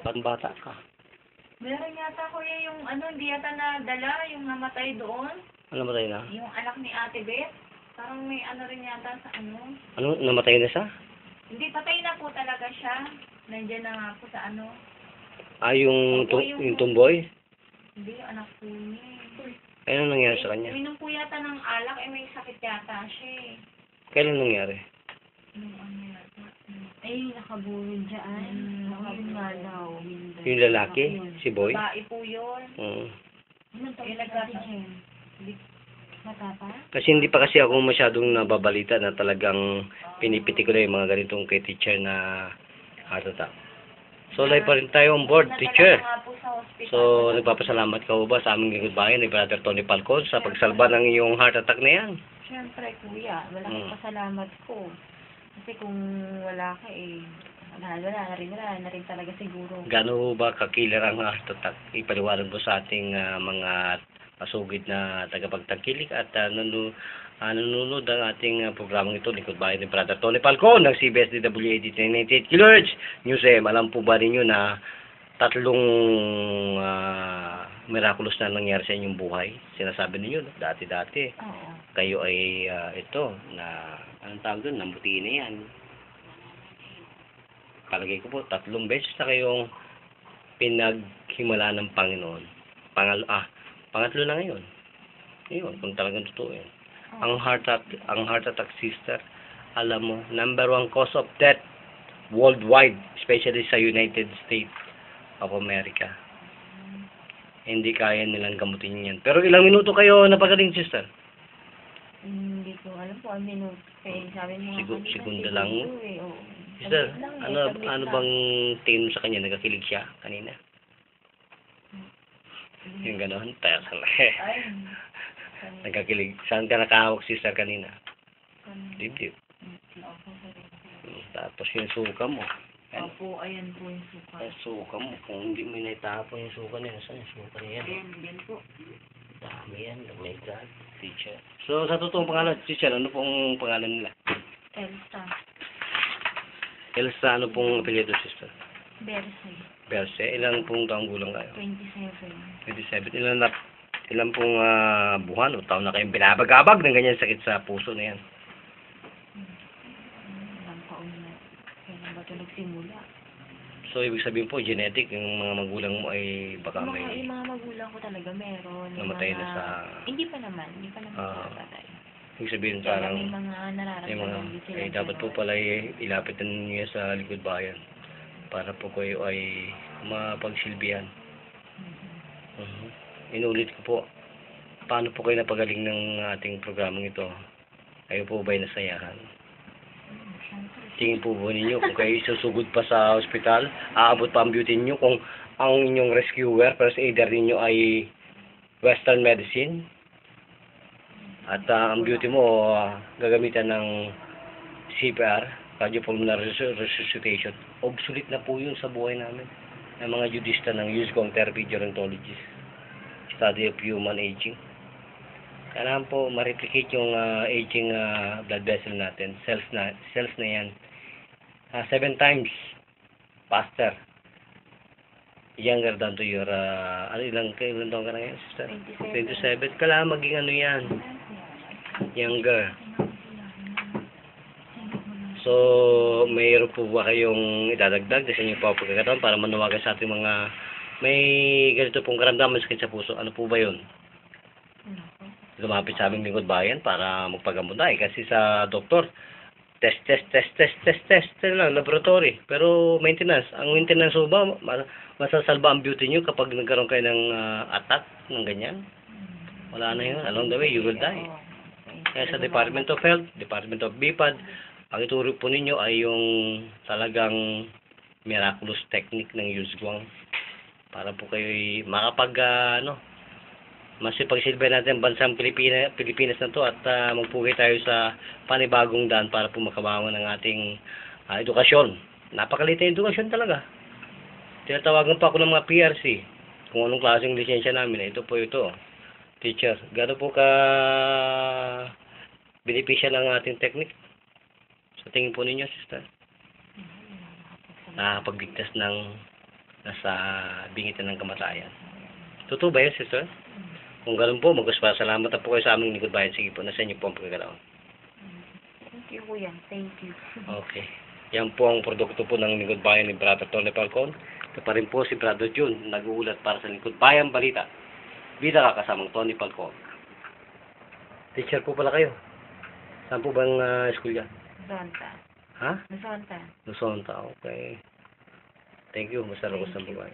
Bata ka. Meron yata kuya yung hindi yata nadala, yung namatay doon. Ano namatay na? Yung anak ni Ate Beth. Parang may rin yata sa Ano? Namatay na siya? Hindi, patay na po talaga siya. Nandiyan na nga po sa Yung, Opo, yung tumboy? Hindi, yung anak po niya. Ano nangyari sa kanya? Uminom po yata ng alak, may sakit yata siya eh. Kailan nangyari? Nung yata. Nakaburol dyan. Yun nga daw. Yung lalaki? Si Boy? Babae po yun. Mm. Matapa? Kasi hindi pa kasi ako masyadong nababalita na talagang pinipiti ko na yung mga ganitong kay teacher na heart attack. So, live pa rin tayo on board, teacher. So, nagpapasalamat ka ba sa aming lingkod bayan ni Brother Tony Falcon sa pagsalba ng iyong heart attack na yan? Siyempre, kuya. Malaking pasalamat ko. Kasi kung wala ka wala na rin talaga siguro. Gano'n ba kakiller ang heart attack? Ipaliwanag mo sa ating mga masugid na tagapagtangkilik at nanonood ang ating programang ito, Lingkod Bayan ni Brother Tony Falcon ng CBS-DWAD 98 kHz News M. Alam po ba ninyo na tatlong miraculous na nangyari sa inyong buhay? Sinasabi ninyo, dati-dati. Kayo ay ito, na anong tawag doon, namuti na yan. Palagay ko po, 3 beses na kayong pinaghimala ng Panginoon. Pangatlo na ngayon. Ayun, kung talagang totoo yan. Ang heart attack, sister, alam mo, #1 cause of death worldwide, especially sa United States of America. Hindi kaya nilang gamutin yan. Pero ilang minuto kayo napagaling, sister? Hindi ko alam po ang minuto. Sabi mo Segunda lang. Sister, ano bang tingin mo sa kanya? Nagkakilig siya kanina? Yung gano'n? Nagkakilig. Saan ka nakahawak, sister, kanina? Dibdib. Tapos yung suka mo. Opo, ayan po yung suka. Suka mo. Kung hindi mo naitapon yung suka niya, saan yung suka niya? Ayan po. Dami yan. Oh my God, teacher. So, sa totoong pangalan, teacher, ano pong pangalan nila? Elsa. Elsa, ano pong apelyido, sister? Berse. Berse. Ilang pong taong gulang kayo? 27. 27. Ilan pong buwan o taon na kayong binabagabag ng ganyan sakit sa puso na yan? Ilang taon na. Kailan ba ito nagsimula? So, ibig sabihin po, genetic, yung mga magulang mo ay baka may... Yung mga magulang ko talaga meron. Namatay na sa... Hindi pa naman namatay. Ibig sabihin Kaya parang... may mga nararamdaman din sila. dapat po pala ilapitan niyo sa Lingkod Bayan para po kayo ay mapagsilbihan. Inulit ko po, paano po kayo napagaling ng ating programang ito? Kayo po ba'y nasayahan? Tingin po ba ninyo kung kayo isusugod pa sa ospital, aabot pa ang beauty niyo kung ang inyong rescuer, first aider ninyo ay Western medicine? At ang beauty mo, gagamitan ng CPR, cardiopulmonary resuscitation. Obsolete na po yun sa buhay namin. Ng mga judista ng Usgong Therapy Gerontologist. Study of human aging. Kailangan po ma-replicate yung aging blood vessel natin. Cells na yan. 7 times faster. Younger than to your, ilang taon ka na yan, sister? 27. Kailangan maging yan. Younger. So, mayroon po ba kayong idadagdag sa inyong pagkakataon para manawagan sa ating mga may ganito pong karamdaman sakit sa puso? Ano po ba yun? Lumapit sa aming Lingkod Bayan para magpagamot na kasi sa doktor, test lang, laboratory. Pero maintenance. Ang maintenance po ba, masasalba ang beauty nyo kapag nagkaroon kayo ng attack ng ganyan? Wala na yun. Along the way, you will die. Kaya sa Department of Health, Department of BIPAD, ang ituro po ninyo ay yung talagang miraculous technique ng Usgong para po kayo makapag masipagsilbihan natin ang bansang Pilipinas na to at magpugay tayo sa panibagong daan para po makabangon ng ating edukasyon. Napakaliit na edukasyon talaga. Tinatawagan pa ako ng mga PRC kung anong klaseng lisensya namin. Ito po ito. Teacher, gano'n po ka beneficial ang ating technique? Sa tingin po ninyo, sister? Nakakapagligtas ng nasa bingitan ng kamatayan. Totoo ba yun, sister? Kung ganun po, salamat na po kayo sa aming lingkod bayan. Sige po, nasa inyo po ang pagkakalaon. Thank you, kuya. Thank you. Okay. Yan po ang produkto po ng lingkod bayan ni Brother Tony Falcon. Ito pa rin po si Brother June, nag-uulat para sa lingkod bayan balita. Bida ka kasamang Tony Falcon. Teacher po pala kayo. Saan po bang school yan? Zonta. Ha? Zonta. Luzonta, okay. Thank you, masarap ko sa buhay.